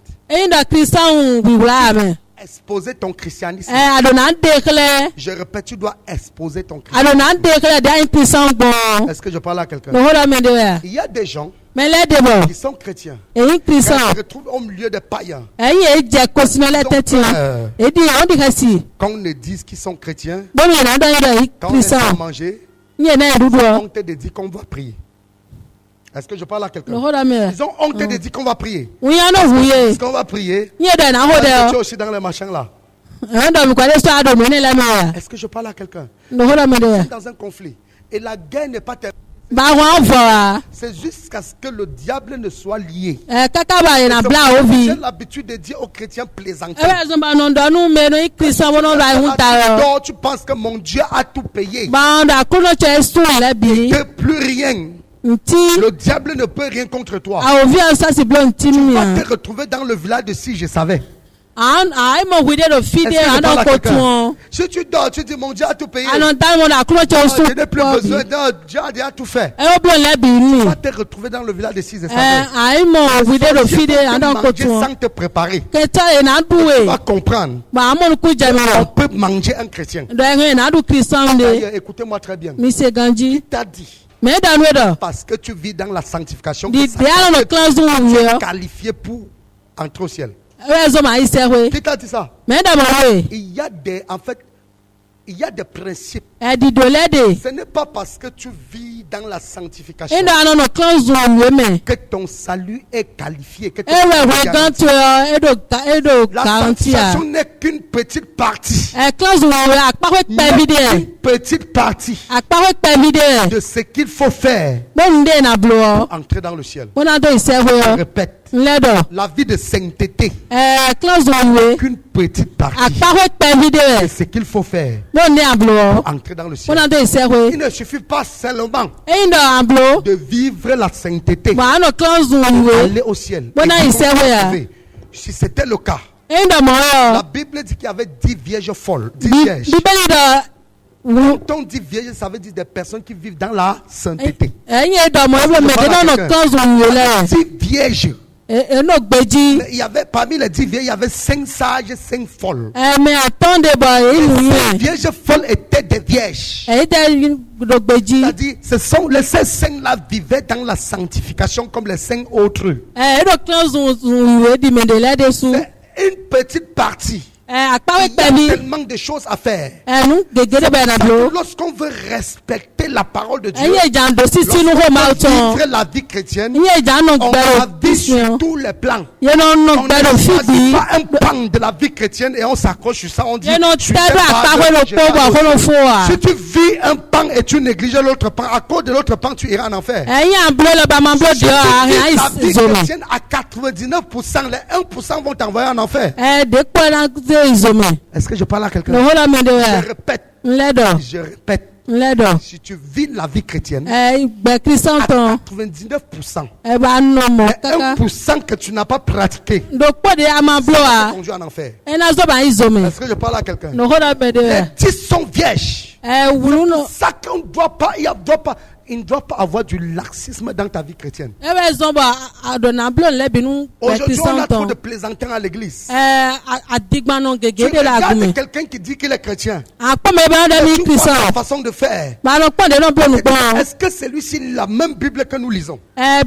Exposer ton christianisme. Je répète, tu dois exposer ton christianisme. Est-ce que je parle à quelqu'un? Il y a des gens qui sont chrétiens, qui se retrouvent au milieu des païens. Quand on ne dise qu'ils sont chrétiens, quand on les a mangé, on te dit qu'on va prier. Est-ce que je parle à quelqu'un? Ils ont honte de dire qu'on va prier. Est-ce qu'on va prier? Tu es aussi dans les machins là. Est-ce que je parle à quelqu'un? Nous sommes dans un conflit. Et la guerre n'est pas terminée. C'est jusqu'à ce que le diable ne soit lié. J'ai l'habitude de dire aux chrétiens plaisantins. Tu penses que mon Dieu a tout payé. Que plus rien. Le diable ne peut rien contre toi. Tu vas te retrouver dans le village de si je savais. Si tu dors, tu dis mon Dieu a tout payé. Je n'ai plus besoin de Dieu a déjà tout fait. Tu vas te retrouver dans le village de si je savais. Sans te préparer. Tu vas comprendre. On peut manger un chrétien. Écoutez-moi très bien. Qui t'a dit? Parce que tu vis dans la sanctification, tu es qualifié pour entrer au ciel. Qui t'a dit ça? Il y a des principes. Ce n'est pas parce que tu vis dans la sanctification que ton salut est qualifié. Que la sanctification n'est qu'une petite partie. Une petite partie de ce qu'il faut faire pour entrer dans le ciel. Je répète. La vie de sainteté, qu'une petite partie de ce qu'il faut faire pour entrer dans le ciel. Il ne suffit pas seulement de vivre la sainteté pour aller au ciel. Si c'était le cas, la Bible dit qu'il y avait 10 vierges folles. 10 vierges. Quand on dit vierge, ça veut dire des personnes qui vivent dans la sainteté. 10 vierges. Il y avait parmi les 10 vierges, il y avait 5 sages et 5 folles. Les 5 vierges folles étaient des vierges. C'est-à-dire, ce sont les 5 là vivaient dans la sanctification comme les 5 autres. C'est une petite partie. Il y a tellement de choses à faire. Lorsqu'on veut respecter la parole de Dieu, lorsqu'on veut vivre la vie chrétienne, on la vit sur tous les plans. On ne choisit pas un pan de la vie chrétienne et on s'accroche sur ça. On dit, si tu vis un pan et tu négliges l'autre pan, à cause de l'autre pan, tu iras en enfer. Si tu vis la vie chrétienne à 99%, les 1% vont t'envoyer en enfer. Est-ce que je parle à quelqu'un? Je répète. Si tu vis la vie chrétienne, à 99%, et 1% que tu n'as pas pratiqué, ça conduit en enfer. Est-ce que je parle à quelqu'un? Les 10 sont vierges. Chacun ne doit pas, il ne doit pas avoir du laxisme dans ta vie chrétienne. Aujourd'hui, on a trop de plaisantins à l'église. Tu regardes quelqu'un qui dit qu'il est chrétien. Tu vois sa façon de faire. Est-ce que celui-ci la même Bible que nous lisons? Sa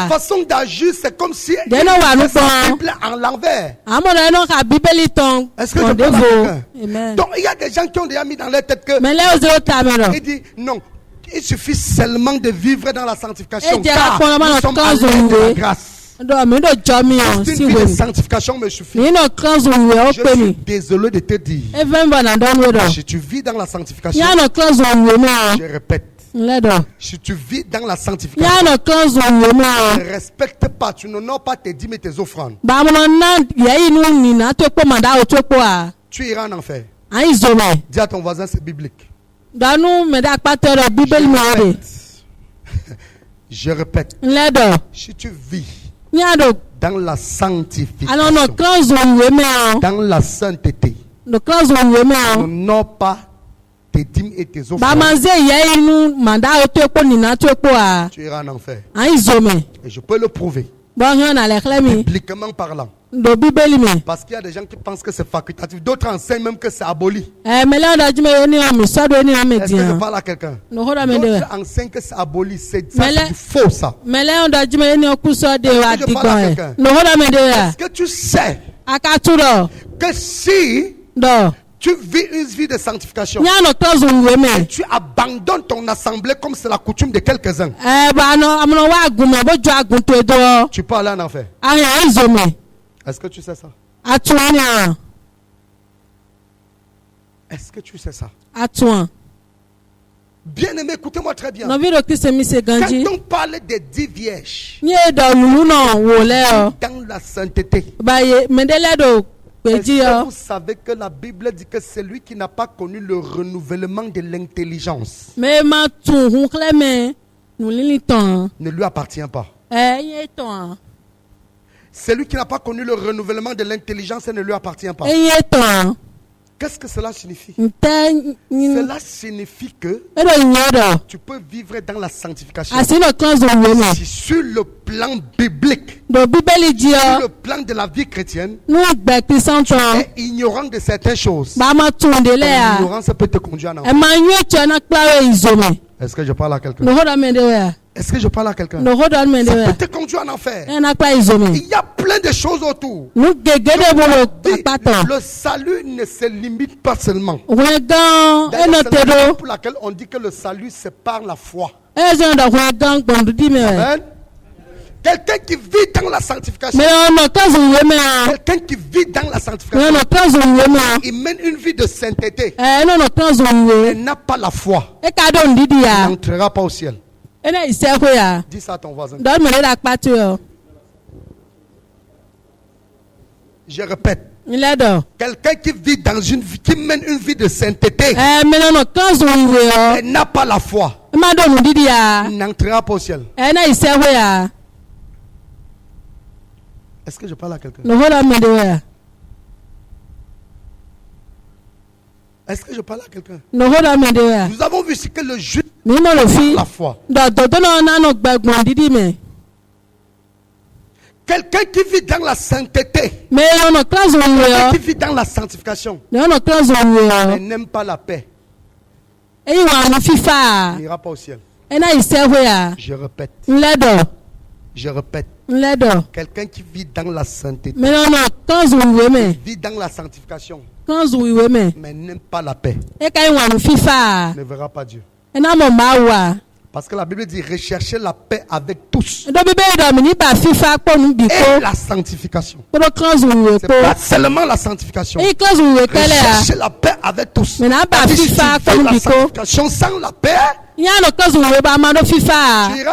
façon d'agir, c'est comme si il était sa Bible en l'envers. Est-ce que je parle à quelqu'un? Donc, il y a des gens qui ont déjà mis dans leur tête que il dit non. Il suffit seulement de vivre dans la sanctification. Car nous sommes à l'aide de la grâce. Juste une vie de sanctification me suffit. Je suis désolé de te dire. Si tu vis dans la sanctification, je répète. Si tu vis dans la sanctification, ne respecte pas, tu n'honores pas tes dîmes et tes offrandes. Tu iras en enfer. Dis à ton voisin, c'est biblique. Je répète. Si tu vis dans la sanctification, dans la sainteté, n'honore pas tes dîmes et tes offrandes, tu iras en enfer. Et je peux le prouver, bibliquement parlant. Parce qu'il y a des gens qui pensent que c'est facultatif. D'autres enseignent même que c'est aboli. Est-ce que je parle à quelqu'un? D'autres enseignent que c'est aboli. C'est du faux, ça. Est-ce que je parle à quelqu'un? Est-ce que tu sais que si tu vis une vie de sanctification et tu abandonnes ton assemblée comme c'est la coutume de quelques-uns, tu peux aller en enfer? Est-ce que tu sais ça? Est-ce que tu sais ça? Bien aimé, écoutez-moi très bien. Quand on parle des 10 vierges dans la sainteté, est-ce que vous savez que la Bible dit que c'est lui qui n'a pas connu le renouvellement de l'intelligence ne lui appartient pas? Celui qui n'a pas connu le renouvellement de l'intelligence ne lui appartient pas. Qu'est-ce que cela signifie? Cela signifie que tu peux vivre dans la sanctification si sur le plan biblique, sur le plan de la vie chrétienne, tu es ignorant de certaines choses. L'ignorance peut te conduire en enfer. Est-ce que je parle à quelqu'un? Est-ce que je parle à quelqu'un? Ça peut te conduire en enfer. Il y a plein de choses autour. Le salut ne se limite pas seulement. C'est la raison pour laquelle on dit que le salut c'est par la foi. Amen. Quelqu'un qui vit dans la sanctification, quelqu'un qui vit dans la sanctification, il mène une vie de sainteté, il n'a pas la foi, il n'entrera pas au ciel. Dis ça à ton voisin. Je répète. Quelqu'un qui vit dans une vie, qui mène une vie de sainteté, il n'a pas la foi, il n'entrera pas au ciel. Est-ce que je parle à quelqu'un? Est-ce que je parle à quelqu'un? Nous avons vu ce que le juste la foi. Quelqu'un qui vit dans la sainteté, quelqu'un qui vit dans la sanctification, mais n'aime pas la paix, il n'ira pas au ciel. Je répète. Je répète. Quelqu'un qui vit dans la sainteté, vit dans la sanctification, mais n'aime pas la paix, ne verra pas Dieu. Parce que la Bible dit rechercher la paix avec tous. Et la sanctification. C'est pas seulement la sanctification. Rechercher la paix avec tous. Si tu fais la sanctification sans la paix, tu iras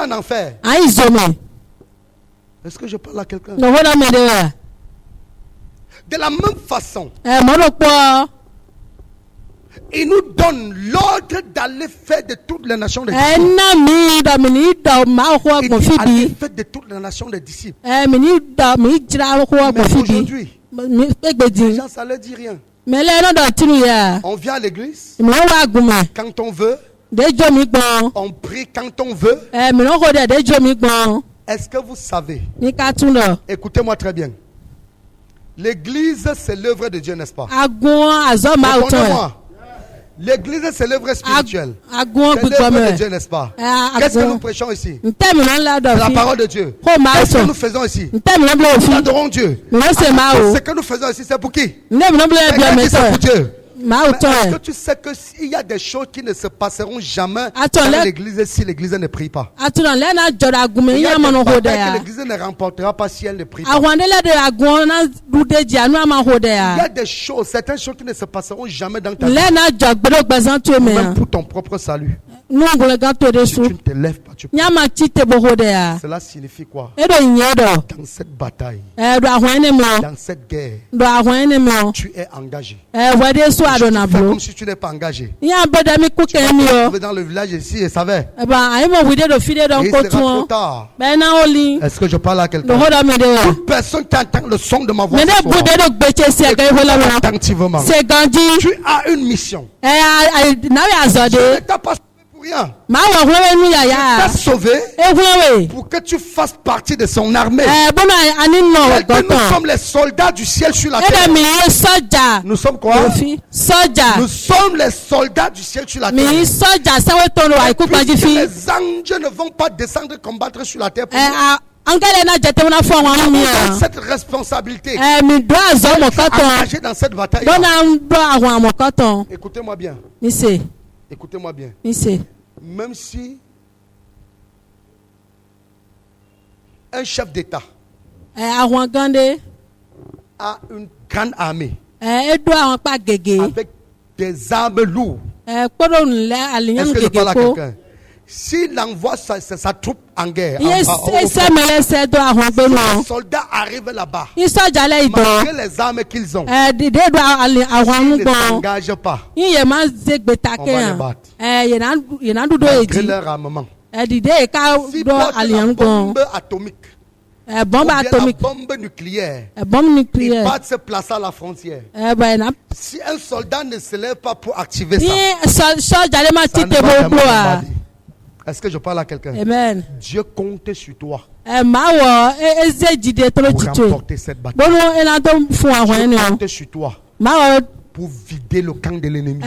en enfer. Est-ce que je parle à quelqu'un? De la même façon, Il nous donne l'ordre d'aller faire de toutes les nations des disciples. Il dit allez faire de toutes les nations des disciples. Mais aujourd'hui, les gens ça leur dit rien. On vient à l'église quand on veut. On prie quand on veut. Est-ce que vous savez? Écoutez-moi très bien. L'église, c'est l'œuvre de Dieu, n'est-ce pas? Répondez-moi. L'église, c'est l'œuvre spirituelle. C'est l'œuvre de Dieu, n'est-ce pas? Qu'est-ce que nous prêchons ici? C'est la parole de Dieu. Qu'est-ce que nous faisons ici? Nous adorons Dieu. Ce que nous faisons ici, c'est pour qui? C'est pour Dieu. Mais est-ce que tu sais qu'il y a des choses qui ne se passeront jamais dans l'église si l'église ne prie pas? Il y a des batailles que l'église ne remportera pas si elle ne prie pas. Il y a des choses, certaines choses qui ne se passeront jamais dans ta vie. Même pour ton propre salut. Si tu ne te lèves pas, tu pries. Cela signifie quoi? Dans cette bataille, dans cette guerre, tu es engagé. Tu fais comme si tu n'es pas engagé. Tu vas dans le village ici et savais. Il sera trop tard. Est-ce que je parle à quelqu'un? Toute personne qui entend le son de ma voix attentivement. Tu as une mission. Tu n'es pas rien. Tu t'as sauvé pour que tu fasses partie de son armée. Nous sommes les soldats du ciel sur la terre. Nous sommes quoi? Nous sommes les soldats du ciel sur la terre. Les anges ne vont pas descendre combattre sur la terre pour nous. Cette responsabilité, engagé dans cette bataille. Écoutez-moi bien. Écoutez-moi bien. Même si un chef d'État a une grande armée avec des armes lourdes, est-ce que je parle à quelqu'un? S'il envoie sa troupe en guerre, les soldats arrivent là-bas, malgré les armes qu'ils ont, s'ils ne s'engagent pas, on va les battre. Malgré leur armement. Si la bombe atomique, la bombe nucléaire, ils battent se placer à la frontière. Si un soldat ne se lève pas pour activer ça, ça ne va jamais bombarder. Est-ce que je parle à quelqu'un? Amen. Dieu compte sur toi pour remporter cette bataille. Dieu compte sur toi pour vider le camp de l'ennemi.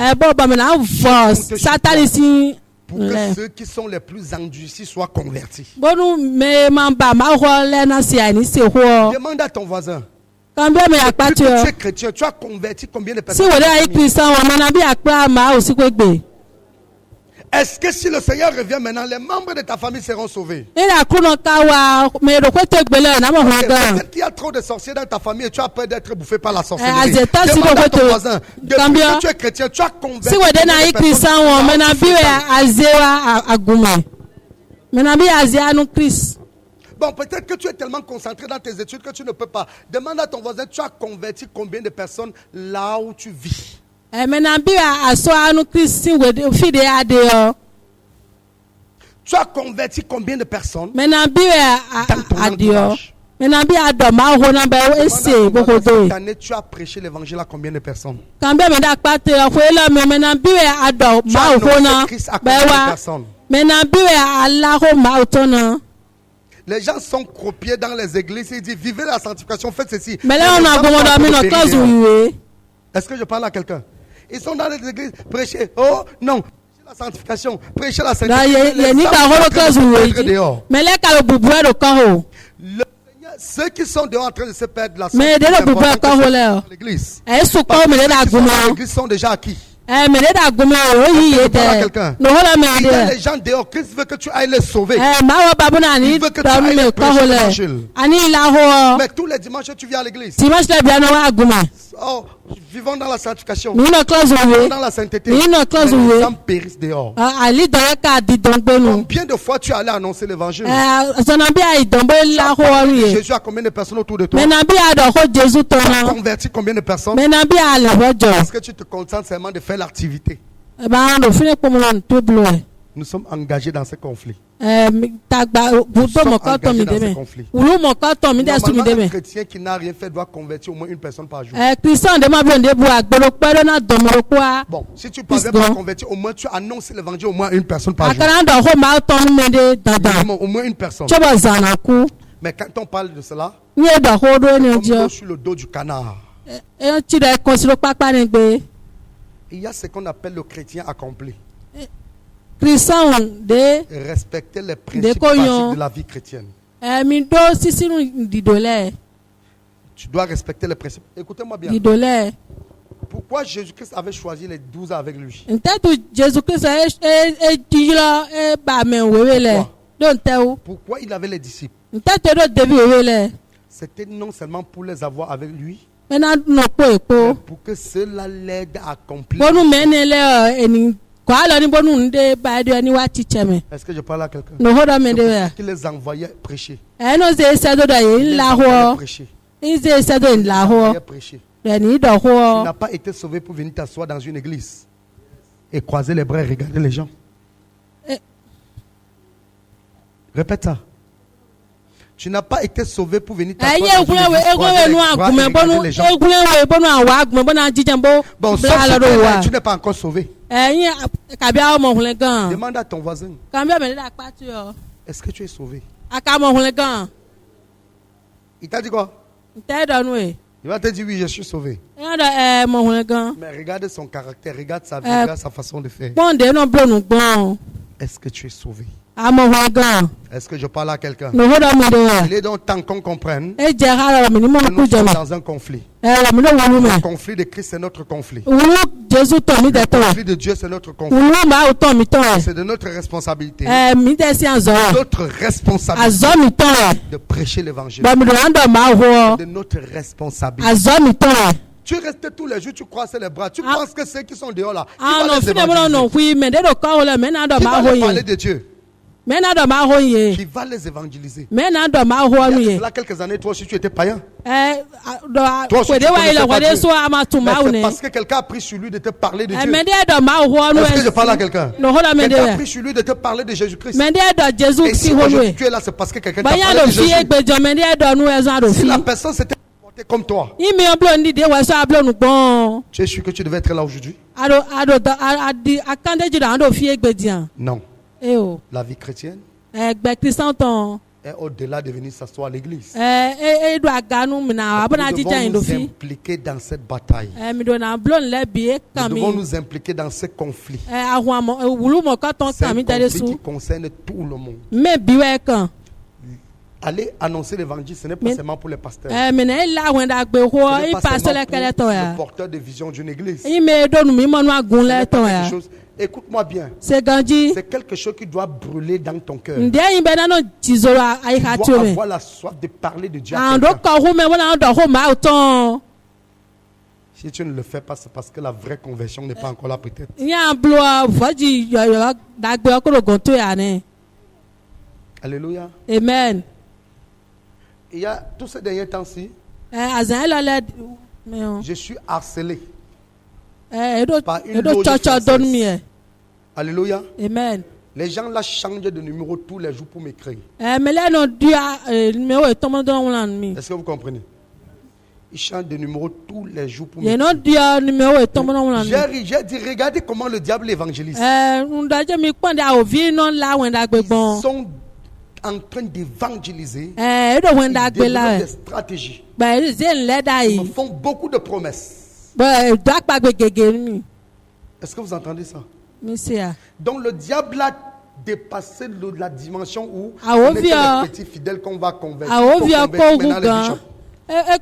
Pour que ceux qui sont les plus endurcis soient convertis. Demande à ton voisin. Depuis que tu es chrétien, tu as converti combien de personnes? Est-ce que si le Seigneur revient maintenant, les membres de ta famille seront sauvés? Peut-être qu'il y a trop de sorciers dans ta famille et tu as peur d'être bouffé par la sorcellerie. Demande à ton voisin, depuis que tu es chrétien, tu as converti Bon, peut-être que tu es tellement concentré dans tes études que tu ne peux pas. Demande à ton voisin, tu as converti combien de personnes là où tu vis? Tu as converti combien de personnes dans ton entourage? Cette année, tu as prêché l'évangile à combien de personnes? Tu as annoncé Christ à combien de personnes? Les gens sont cropiés dans les églises. Ils disent vivez la sanctification, faites ceci. Est-ce que je parle à quelqu'un? Ils sont dans les églises, prêcher. Oh non, prêcher la sanctification, prêcher la sanctification. Ceux qui sont dehors en train de se perdre la sanctification, l'église. L'église sont déjà acquis. Il y a des gens dehors. Christ veut que tu ailles les sauver. Il veut que tu ailles les prêcher l'évangile. Mais tous les dimanches tu viens à l'église. Oh, vivons dans la sanctification. Vivons dans la sainteté. Les gens périssent dehors. Combien de fois tu es allé annoncer l'évangile? Jésus a combien de personnes autour de toi? Tu as converti combien de personnes? Est-ce que tu te contentes seulement de faire l'activité? Nous sommes engagés dans ce conflit. Normalement, un chrétien qui n'a rien fait doit convertir au moins une personne par jour. Bon, si tu ne parviens pas à convertir, au moins tu annonces l'évangile au moins une personne par jour. Au moins une personne. Mais quand on parle de cela, on sur le dos du canard. Il y a ce qu'on appelle le chrétien accompli. Respecter les principes basiques de la vie chrétienne. Tu dois respecter les principes. Écoutez-moi bien. Pourquoi Jésus-Christ avait choisi les 12 avec lui? Pourquoi il avait les disciples? C'était non seulement pour les avoir avec lui, mais pour que cela l'aide à accomplir. Est-ce que je parle à quelqu'un? Qui les envoyait prêcher. Tu n'as pas été sauvé pour venir t'asseoir dans une église et croiser les bras et regarder les gens. Répète ça. Tu n'as pas été sauvé pour venir t'asseoir dans une église et regarder les gens. Bon, sauf que tu n'es pas encore sauvé. Demande à ton voisin. Est-ce que tu es sauvé? Il t'a dit quoi? Il va te dire oui, je suis sauvé. Mais regarde son caractère, regarde sa vie, regarde sa façon de faire. Est-ce que tu es sauvé? Est-ce que je parle à quelqu'un? Il est donc temps qu'on comprenne que nous sommes dans un conflit. Le conflit de Christ, c'est notre conflit. Le conflit de Dieu, c'est notre conflit. C'est de notre responsabilité. Notre responsabilité de prêcher l'évangile. C'est de notre responsabilité. Tu restes tous les jours, tu croises les bras. Tu penses que ceux qui sont dehors là, qui va parler de Dieu? Qui va les évangéliser. Il y a quelques années, toi aussi tu étais païen. Toi aussi tu connaissais pas Dieu. C'est parce que quelqu'un a pris sur lui de te parler de Dieu. Est-ce que je parle à quelqu'un? Quelqu'un a pris sur lui de te parler de Jésus-Christ. Et si aujourd'hui tu es là, c'est parce que quelqu'un t'a parlé de Jésus. Si la personne s'était comportée comme toi, tu es sûr que tu devais être là aujourd'hui? Non. La vie chrétienne est au-delà de venir s'asseoir à l'église. Nous devons nous impliquer dans cette bataille. Nous devons nous impliquer dans ce conflit. C'est un conflit qui concerne tout le monde. Aller annoncer l'évangile, ce n'est pas seulement pour les pasteurs. Ce n'est pas seulement pour le porteur de vision d'une église. Écoute-moi bien. C'est quelque chose qui doit brûler dans ton cœur. Tu dois avoir la soif de parler de Dieu à quelqu'un. Si tu ne le fais pas, c'est parce que la vraie conversion n'est pas encore là peut-être. Alléluia. Amen. Il y a tous ces derniers temps-ci, je suis harcelé par une loge française. Alléluia. Amen. Les gens là changent de numéro tous les jours pour m'écrire. Est-ce que vous comprenez? Ils changent de numéro tous les jours pour m'écrire. J'ai dit, regardez comment le diable évangélise. Ils sont en train d'évangéliser. Ils développent des stratégies. Ils me font beaucoup de promesses. Est-ce que vous entendez ça? Donc le diable a dépassé la dimension où on était les petits fidèles qu'on va convertir. Maintenant les bishops. Est-ce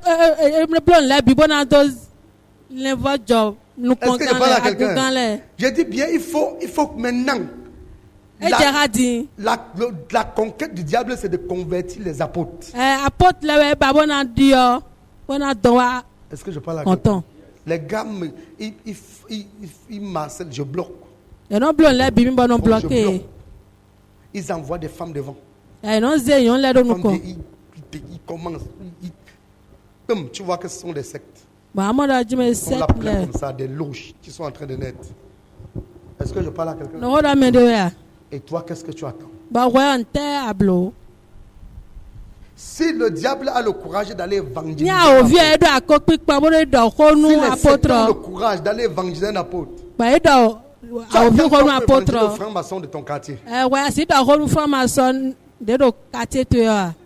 que je parle à quelqu'un? J'ai dit bien, il faut maintenant. La conquête du diable, c'est de convertir les apôtres. Est-ce que je parle à quelqu'un? Les gars, ils marcellent, je bloque. Ils envoient des femmes devant. Ils commencent. Tu vois que ce sont des sectes. On l'appelle comme ça, des louches qui sont en train de naître. Est-ce que je parle à quelqu'un? Et toi, qu'est-ce que tu attends? Si le diable a le courage d'aller évangéliser un apôtre, s'il a le courage d'aller évangéliser un apôtre, tu as le franc-maçon de ton quartier.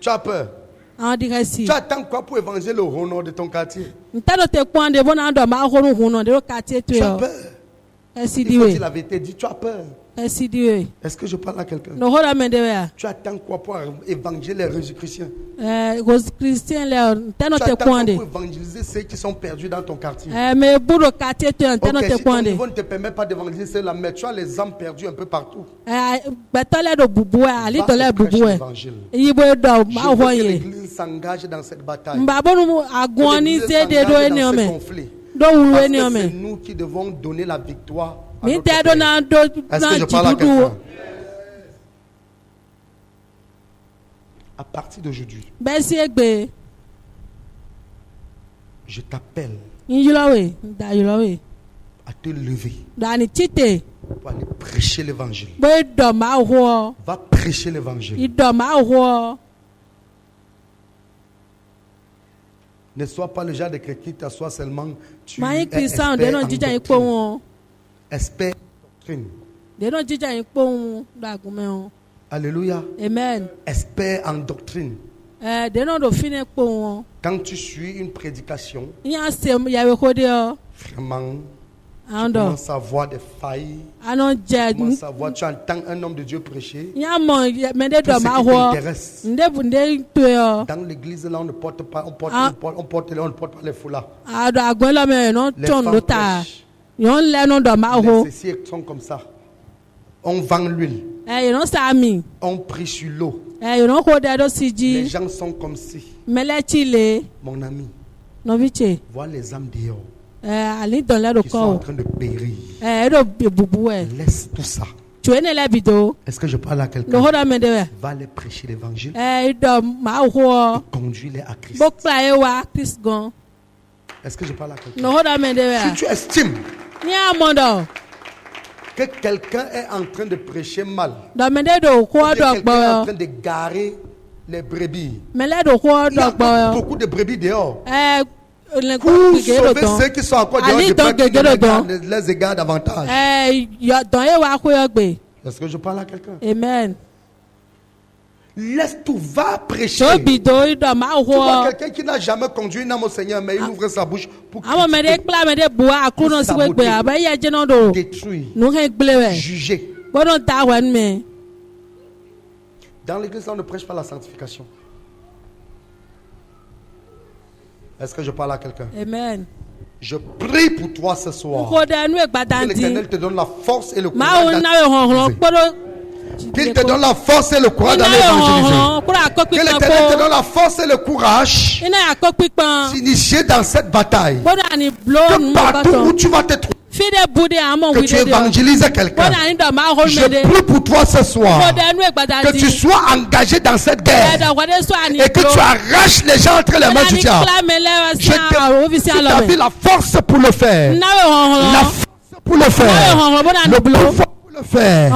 Tu as peur. Tu attends quoi pour évangéliser le Renault de ton quartier? Tu as peur. Il faut dire la vérité, dis tu as peur. Est-ce que je parle à quelqu'un? Tu attends quoi pour évangéliser les Jésus-Chrétiens? Tu attends quoi pour évangéliser ceux qui sont perdus dans ton quartier? Si ton niveau ne te permet pas d'évangéliser ceux-là, mais tu as les âmes perdues un peu partout. Je veux que l'Église s'engage dans cette bataille. Que l'Église s'engage dans ce conflit. Parce que c'est nous qui devons donner la victoire. Est-ce que je parle à quelqu'un? À partir d'aujourd'hui, je t'appelle à te lever pour aller prêcher l'évangile. Va prêcher l'évangile. Ne sois pas le genre de quelqu'un qui t'assoit seulement. Tu es expert en doctrine. Alléluia. Amen. Expert en doctrine. Quand tu suis une prédication, vraiment, tu commences à voir des failles. Tu commences à voir, tu entends un homme de Dieu prêcher. Tout ce qui t'intéresse. Dans l'église, là, on ne porte pas, on ne porte pas les foulards. Les femmes prêchent. Les ceci sont comme ça. On vend l'huile. On prie sur l'eau. Les gens sont comme si. Mon ami, vois les âmes dehors qui sont en train de périr. Laisse tout ça. Est-ce que je parle à quelqu'un? Va les prêcher l'évangile et conduis-les à Christ. Est-ce que je parle à quelqu'un? Si tu estimes que quelqu'un est en train de prêcher mal, que quelqu'un est en train de garer les brebis, il y a beaucoup de brebis dehors. Pour sauver ceux qui sont encore dehors, je les égare davantage. Est-ce que je parle à quelqu'un? Amen. Laisse tout, va prêcher. Tu vois quelqu'un qui n'a jamais conduit une âme au Seigneur, mais il ouvre sa bouche pour critiquer, pour saboter, détruire, juger. Dans l'église, on ne prêche pas la sanctification. Est-ce que je parle à quelqu'un? Amen. Je prie pour toi ce soir. Que l'Éternel te donne la force et le courage. Qu'il te donne la force et le courage d'aller évangéliser. Que l'Éternel te donne la force et le courage d'initier dans cette bataille. Que partout où tu vas te trouver, que tu évangélises quelqu'un. Je prie pour toi ce soir que tu sois engagé dans cette guerre et que tu arraches les gens entre les mains du diable. Je te dis la force pour le faire. La force pour le faire. Le pouvoir pour le faire.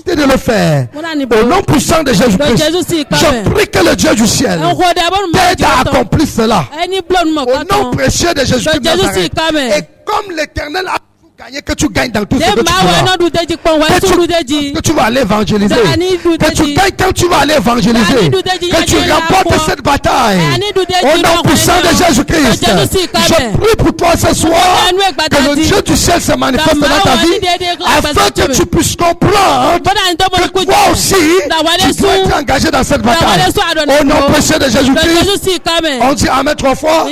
C'est de le faire. Au nom puissant de Jésus-Christ, je prie que le Dieu du ciel t'aide à accomplir cela. Au nom précieux de Jésus-Christ. Et comme l'Éternel a gagné, que tu gagnes dans tout ce que tu feras. Que tu vas aller évangéliser. Que tu gagnes quand tu vas aller évangéliser. Que tu remportes cette bataille. Au nom puissant de Jésus-Christ. Je prie pour toi ce soir que le Dieu du ciel se manifeste dans ta vie afin que tu puisses comprendre que toi aussi tu dois être engagé dans cette bataille. Au nom précieux de Jésus-Christ. On dit Amen 3 fois.